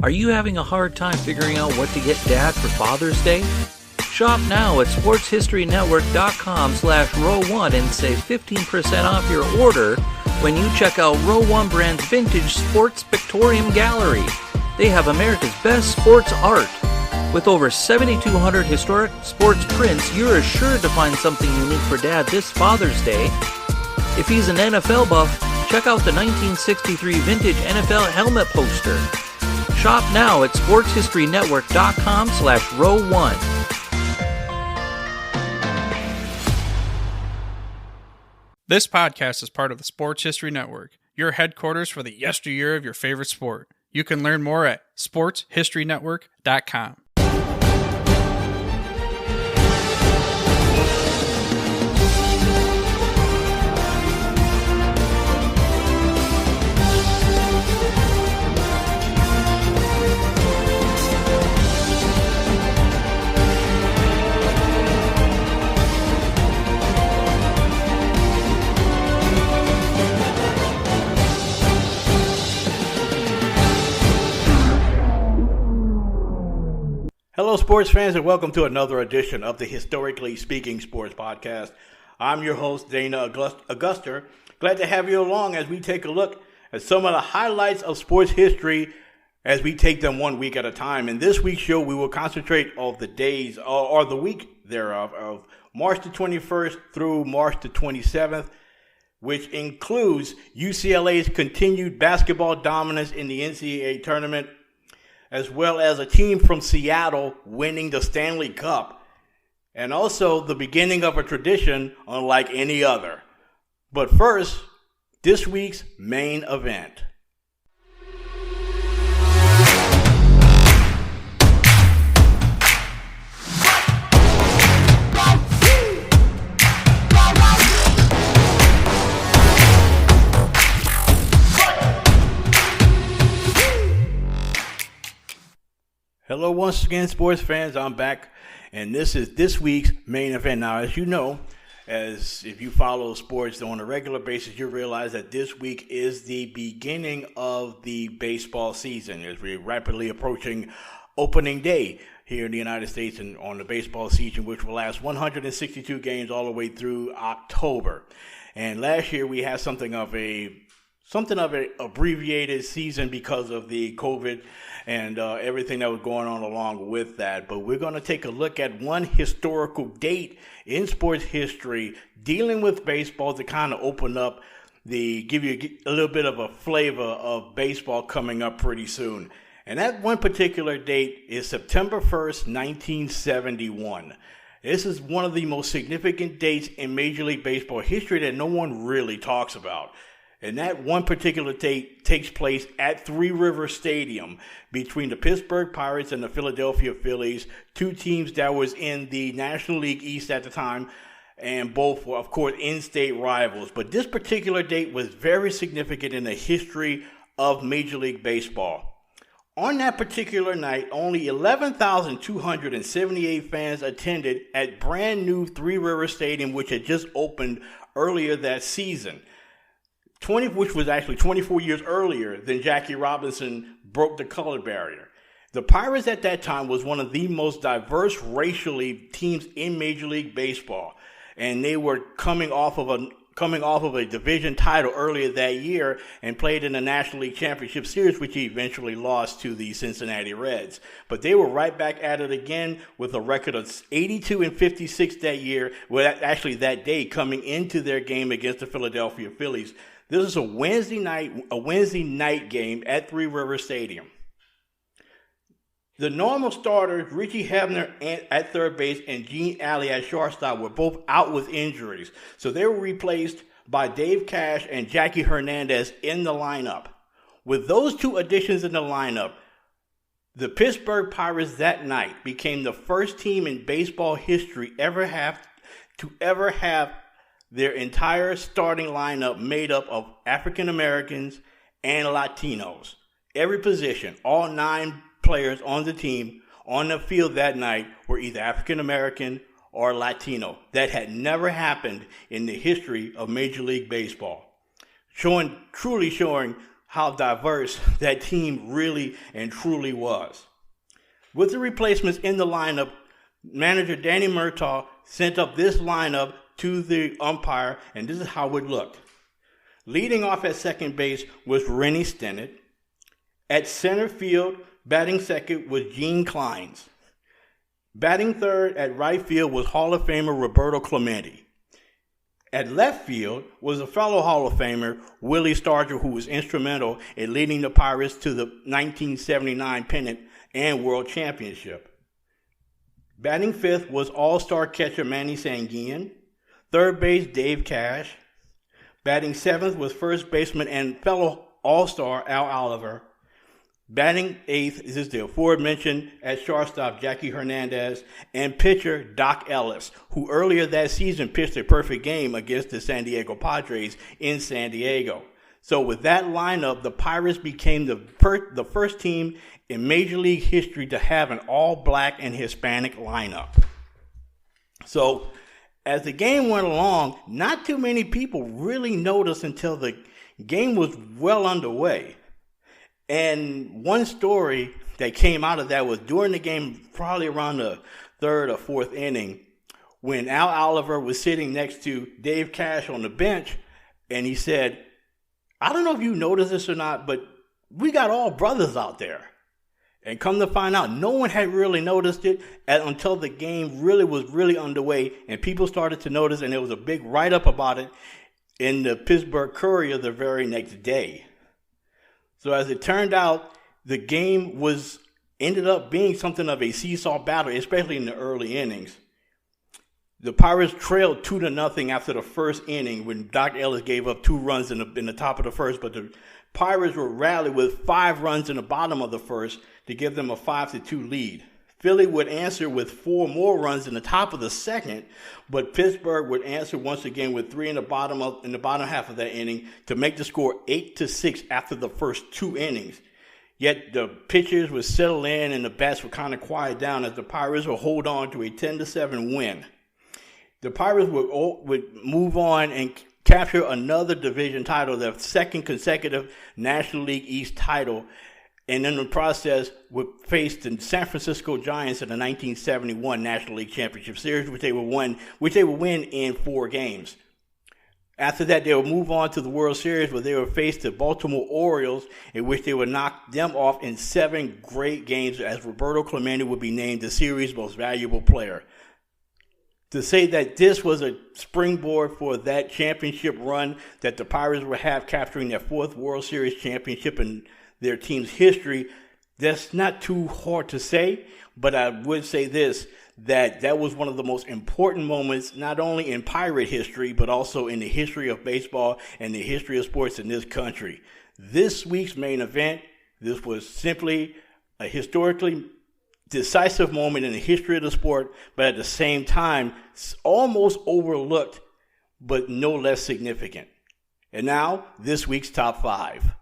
Are you having a hard time figuring out what to get Dad for Father's Day? Shop now at sportshistorynetwork.com/row1 and save 15% off your order when you check out Row 1 Brand's Vintage Sports Pictorium Gallery. They have America's best sports art. With over 7,200 historic sports prints, you're assured to find something unique for Dad this Father's Day. If he's an NFL buff, check out the 1963 vintage NFL helmet poster. Shop now at sportshistorynetwork.com/row1. This podcast is part of the Sports History Network, your headquarters for the yesteryear of your favorite sport. You can learn more at sportshistorynetwork.com. Hello, sports fans, and welcome to another edition of the Historically Speaking Sports Podcast. I'm your host, Dana Auguster. Glad to have you along as we take a look at some of the highlights of sports history as we take them 1 week at a time. In this week's show, we will concentrate on the days or the week thereof of March the 21st through March the 27th, which includes UCLA's continued basketball dominance in the NCAA tournament, as well as a team from Seattle winning the Stanley Cup, and also the beginning of a tradition unlike any other. But first, this week's main event. Hello once again, sports fans. I'm back, and this is this week's main event. Now, as you know, as if you follow sports on a regular basis, you realize that this week is the beginning of the baseball season as we're rapidly approaching opening day here in the United States and on the baseball season, which will last 162 games all the way through October. And last year we had something of an abbreviated season because of the COVID and everything that was going on along with that. But we're going to take a look at one historical date in sports history dealing with baseball to kind of open up give you a little bit of a flavor of baseball coming up pretty soon. And that one particular date is September 1st, 1971. This is one of the most significant dates in Major League Baseball history that no one really talks about. And that one particular date takes place at Three Rivers Stadium between the Pittsburgh Pirates and the Philadelphia Phillies, two teams that was in the National League East at the time, and both were, of course, in-state rivals. But this particular date was very significant in the history of Major League Baseball. On that particular night, only 11,278 fans attended at brand new Three Rivers Stadium, which had just opened earlier that season. Which was actually 24 years earlier than Jackie Robinson broke the color barrier. The Pirates at that time was one of the most diverse racially teams in Major League Baseball, and they were coming off of a division title earlier that year and played in the National League Championship Series, which he eventually lost to the Cincinnati Reds. But they were right back at it again with a record of 82-56 that year, actually that day, coming into their game against the Philadelphia Phillies. This is a Wednesday night game at Three Rivers Stadium. The normal starters, Richie Hebner at third base and Gene Alley at shortstop, were both out with injuries. So they were replaced by Dave Cash and Jackie Hernandez in the lineup. With those two additions in the lineup, the Pittsburgh Pirates that night became the first team in baseball history ever have their entire starting lineup made up of African Americans and Latinos. Every position, all 9 players on the team on the field that night were either African American or Latino. That had never happened in the history of Major League Baseball. Truly showing how diverse that team really and truly was. With the replacements in the lineup, manager Danny Murtaugh sent up this lineup to the umpire, and this is how it looked. Leading off at second base was Rennie Stennett. At center field, batting second was Gene Clines. Batting third at right field was Hall of Famer Roberto Clemente. At left field was a fellow Hall of Famer, Willie Stargell, who was instrumental in leading the Pirates to the 1979 pennant and World Championship. Batting fifth was All-Star catcher Manny Sanguian. Third base, Dave Cash. Batting seventh was first baseman and fellow All-Star Al Oliver. Batting eighth is the aforementioned at shortstop Jackie Hernandez, and pitcher Doc Ellis, who earlier that season pitched a perfect game against the San Diego Padres in San Diego. So with that lineup, the Pirates became the first team in Major League history to have an all-black and Hispanic lineup. So as the game went along, not too many people really noticed until the game was well underway. And one story that came out of that was during the game, probably around the third or fourth inning, when Al Oliver was sitting next to Dave Cash on the bench, and he said, I don't know if you noticed this or not, but we got all brothers out there. And come to find out, no one had really noticed it until the game was really underway, and people started to notice, and there was a big write-up about it in the Pittsburgh Courier the very next day. So as it turned out, the game ended up being something of a seesaw battle, especially in the early innings. The Pirates trailed 2-0 after the first inning when Doc Ellis gave up 2 runs in the top of the first, but the Pirates were rallied with 5 runs in the bottom of the first to give them a 5-2 lead. Philly would answer with 4 more runs in the top of the second, but Pittsburgh would answer once again with 3 in the bottom half of that inning to make the score 8-6 after the first 2 innings. Yet the pitchers would settle in and the bats would kind of quiet down as the Pirates would hold on to a 10-7 win. The Pirates would move on and capture another division title, their second consecutive National League East title, and in the process would face the San Francisco Giants in the 1971 National League Championship Series, which they would win in 4 games. After that, they would move on to the World Series, where they would face the Baltimore Orioles, in which they would knock them off in 7 great games, as Roberto Clemente would be named the series' most valuable player. To say that this was a springboard for that championship run that the Pirates would have, capturing their 4th World Series championship in their team's history, that's not too hard to say, but I would say this, that was one of the most important moments, not only in Pirate history, but also in the history of baseball and the history of sports in this country. This week's main event, this was simply a historically decisive moment in the history of the sport, but at the same time, almost overlooked, but no less significant. And now, this week's Top 5.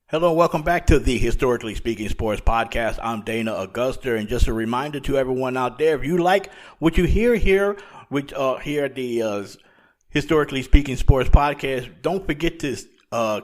Hello and welcome back to the Historically Speaking Sports Podcast. I'm Dana Augusta, and just a reminder to everyone out there, if you like what you hear here at the Historically Speaking Sports Podcast, don't forget to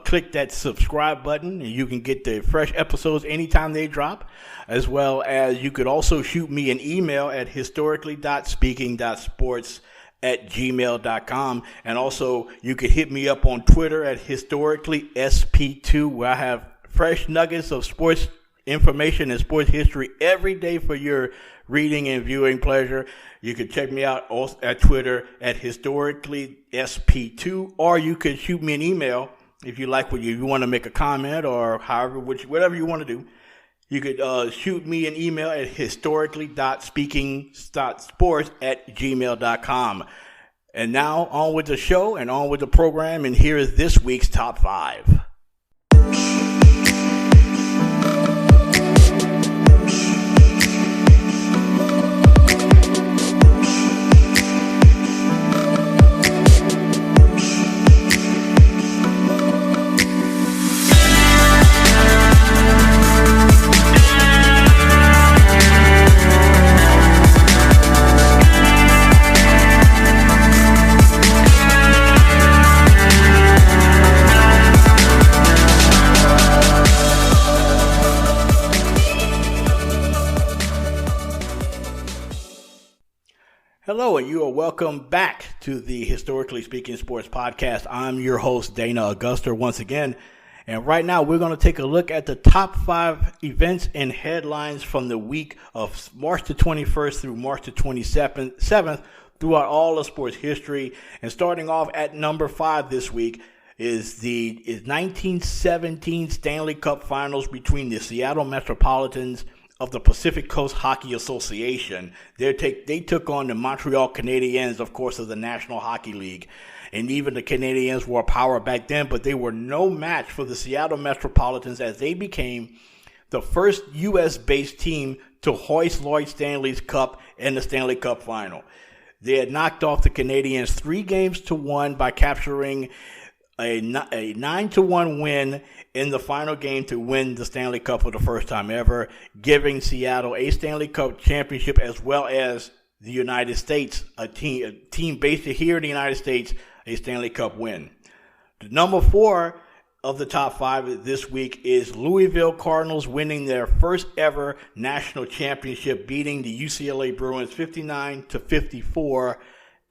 click that subscribe button, and you can get the fresh episodes anytime they drop, as well as you could also shoot me an email at historically.speaking.sports@gmail.com. And also, you could hit me up on Twitter at historicallysp2, where I have fresh nuggets of sports information and sports history every day for your reading and viewing pleasure. You can check me out also at Twitter at historicallysp2, or you could shoot me an email if you like what you want to make a comment, or whatever you want to do. You could shoot me an email at historically.speaking.sports@gmail.com. And now on with the show and on with the program. And here is this week's Top 5. Hello, and you are welcome back to the Historically Speaking Sports Podcast. I'm your host, Dana Augusta, once again. And right now, we're going to take a look at the top 5 events and headlines from the week of March the 21st through March the 27th throughout all of sports history. And starting off at number 5 this week is 1917 Stanley Cup Finals between the Seattle Metropolitans of the Pacific Coast Hockey Association. They took on the Montreal Canadiens, of course, of the National Hockey League. And even the Canadiens were a power back then, but they were no match for the Seattle Metropolitans as they became the first U.S.-based team to hoist Lloyd Stanley's Cup in the Stanley Cup Final. They had knocked off the Canadiens 3-1 by capturing a 9-1 win in the final game to win the Stanley Cup for the first time ever, giving Seattle a Stanley Cup championship as well as the United States, a team based here in the United States, a Stanley Cup win. The number 4 of the top 5 this week is Louisville Cardinals winning their first ever national championship, beating the UCLA Bruins 59-54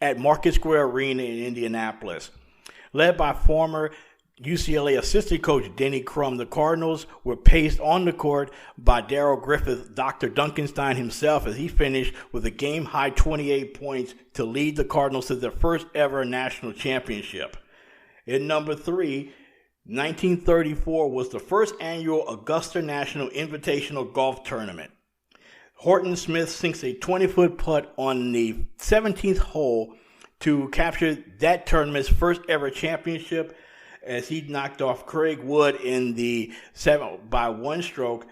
at Market Square Arena in Indianapolis. Led by former UCLA assistant coach Denny Crum, the Cardinals were paced on the court by Darryl Griffith, Dr. Duncanstein himself, as he finished with a game-high 28 points to lead the Cardinals to their first ever national championship. In number 3, 1934 was the first annual Augusta National Invitational Golf Tournament. Horton Smith sinks a 20-foot putt on the 17th hole to capture that tournament's first ever championship, as he knocked off Craig Wood in the 7th by 1 stroke.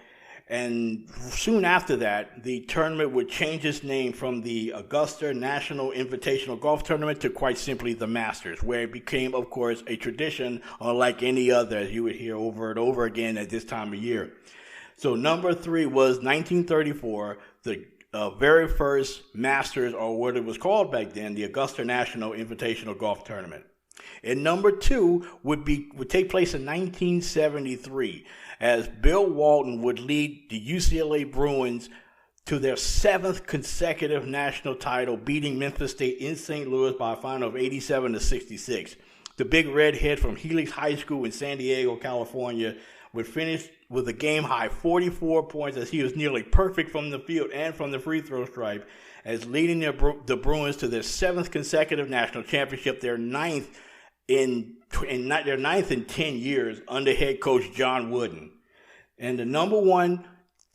And soon after that, the tournament would change its name from the Augusta National Invitational Golf Tournament to quite simply the Masters, where it became, of course, a tradition unlike any other, as you would hear over and over again at this time of year. So number 3 was 1934, the very first Masters, or what it was called back then, the Augusta National Invitational Golf Tournament. And number 2 would take place in 1973, as Bill Walton would lead the UCLA Bruins to their 7th consecutive national title, beating Memphis State in St. Louis by a final of 87-66. The Big Redhead from Helix High School in San Diego, California, would finish with a game-high 44 points, as he was nearly perfect from the field and from the free throw stripe, as leading the Bruins to their 7th consecutive national championship, their ninth in 10 years under head coach John Wooden. And the number one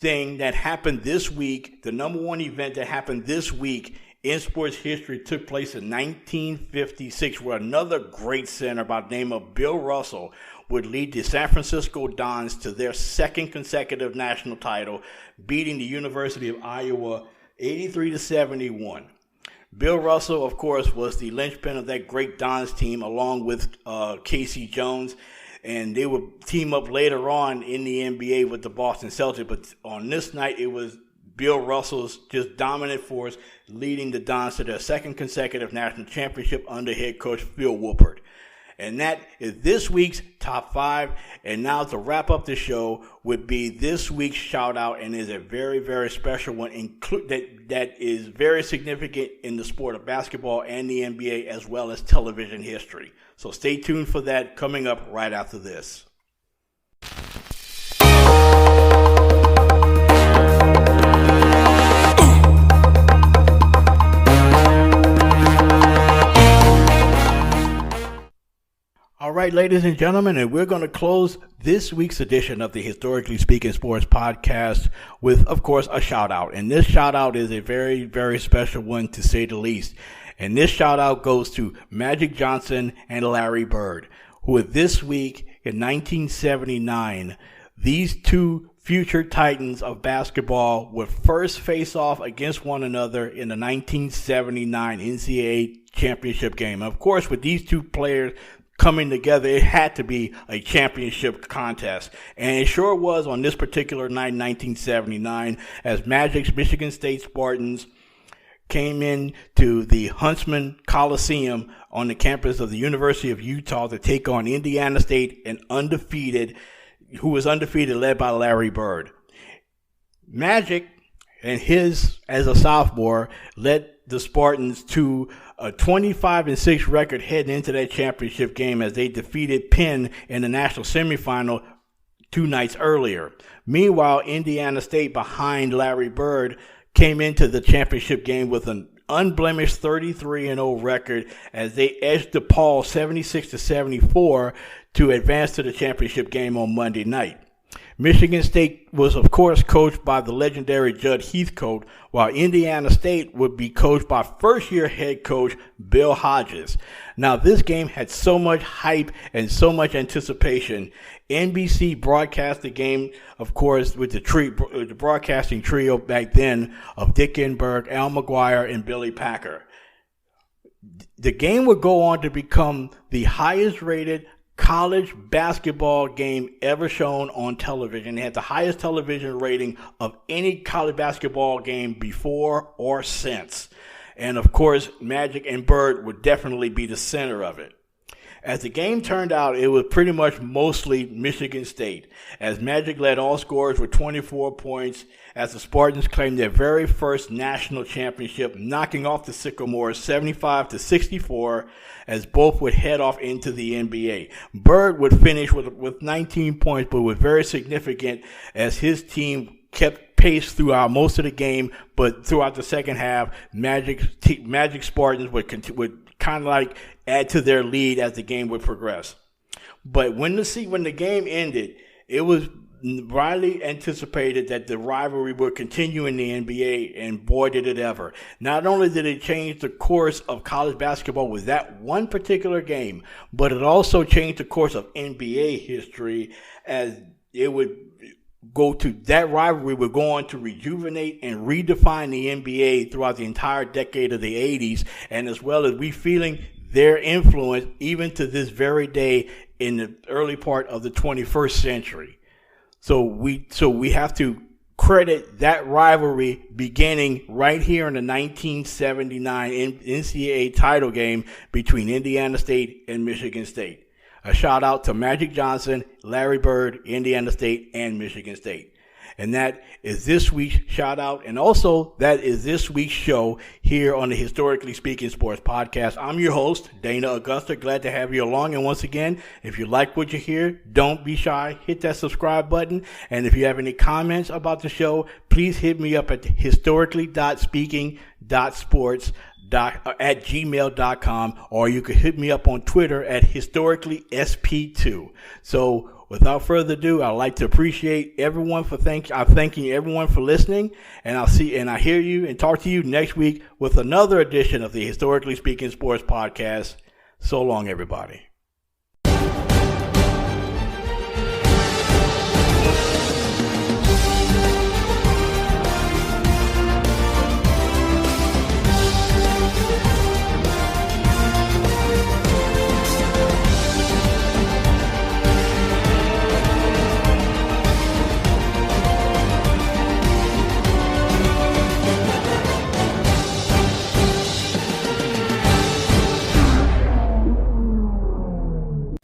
thing that happened this week, the number one event that happened this week in sports history took place in 1956, where another great center by the name of Bill Russell would lead the San Francisco Dons to their 2nd consecutive national title, beating the University of Iowa 83-71. Bill Russell, of course, was the linchpin of that great Dons team, along with Casey Jones, and they would team up later on in the NBA with the Boston Celtics. But on this night, it was Bill Russell's just dominant force leading the Dons to their 2nd consecutive national championship under head coach Phil Woolpert. And that is this week's top 5. And now to wrap up the show would be this week's shout out, and is a very, very special one that is very significant in the sport of basketball and the NBA, as well as television history. So stay tuned for that, coming up right after this. All right, ladies and gentlemen, and we're going to close this week's edition of the Historically Speaking Sports Podcast with, of course, a shout out. And this shout out is a very, very special one, to say the least. And this shout out goes to Magic Johnson and Larry Bird, who were this week in 1979, these two future titans of basketball would first face off against one another in the 1979 NCAA championship game. Of course, with these two players coming together, it had to be a championship contest. And it sure was on this particular night in 1979, as Magic's Michigan State Spartans came in to the Huntsman Coliseum on the campus of the University of Utah to take on Indiana State, who was undefeated, led by Larry Bird. Magic and as a sophomore, led the Spartans to a 25-6 record heading into that championship game as they defeated Penn in the national semifinal 2 nights earlier. Meanwhile, Indiana State, behind Larry Bird, came into the championship game with an unblemished 33-0 record as they edged DePaul 76-74 to advance to the championship game on Monday night. Michigan State was, of course, coached by the legendary Judd Heathcote, while Indiana State would be coached by first-year head coach Bill Hodges. Now, this game had so much hype and so much anticipation. NBC broadcast the game, of course, with the broadcasting trio back then of Dick Enberg, Al McGuire, and Billy Packer. The game would go on to become the highest-rated college basketball game ever shown on television. It had the highest television rating of any college basketball game before or since. And of course, Magic and Bird would definitely be the center of it. As the game turned out, it was pretty much mostly Michigan State, as Magic led all scorers with 24 points, as the Spartans claimed their very first national championship, knocking off the Sycamores 75-64, as both would head off into the NBA. Bird would finish with 19 points, but was very significant as his team kept pace throughout most of the game, but throughout the second half, Magic Spartans would kind of like add to their lead as the game would progress. But when the game ended, it was widely anticipated that the rivalry would continue in the NBA, and boy did it ever. Not only did it change the course of college basketball with that one particular game, but it also changed the course of NBA history, as that rivalry would go on to rejuvenate and redefine the NBA throughout the entire decade of the 80s, and as well as we feeling their influence even to this very day in the early part of the 21st century. So we have to credit that rivalry beginning right here in the 1979 NCAA title game between Indiana State and Michigan State. A shout out to Magic Johnson, Larry Bird, Indiana State, and Michigan State. And that is this week's shout out. And also that is this week's show here on the Historically Speaking Sports Podcast. I'm your host, Dana Augusta. Glad to have you along. And once again, if you like what you hear, don't be shy. Hit that subscribe button. And if you have any comments about the show, please hit me up at historically.speaking.sports at gmail.com, or you could hit me up on Twitter at historicallysp2. So without further ado, I'd like to appreciate everyone I'm thanking everyone for listening, and I hear you and talk to you next week with another edition of the Historically Speaking Sports Podcast. So long, everybody.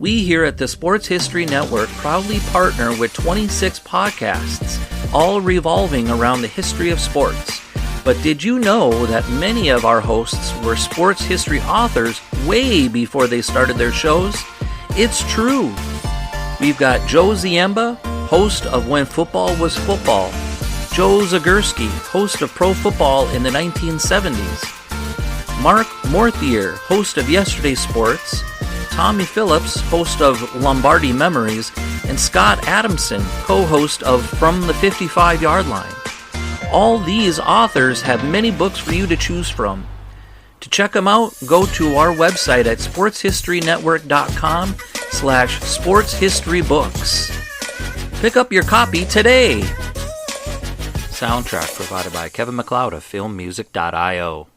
We here at the Sports History Network proudly partner with 26 podcasts, all revolving around the history of sports. But did you know that many of our hosts were sports history authors way before they started their shows? It's true. We've got Joe Ziemba, host of When Football Was Football, Joe Zagurski, host of Pro Football in the 1970s, Mark Morthier, host of Yesterday Sports, Tommy Phillips, host of Lombardi Memories, and Scott Adamson, co-host of From the 55-Yard Line. All these authors have many books for you to choose from. To check them out, go to our website at sportshistorynetwork.com/sportshistorybooks. Pick up your copy today. Soundtrack provided by Kevin MacLeod of filmmusic.io.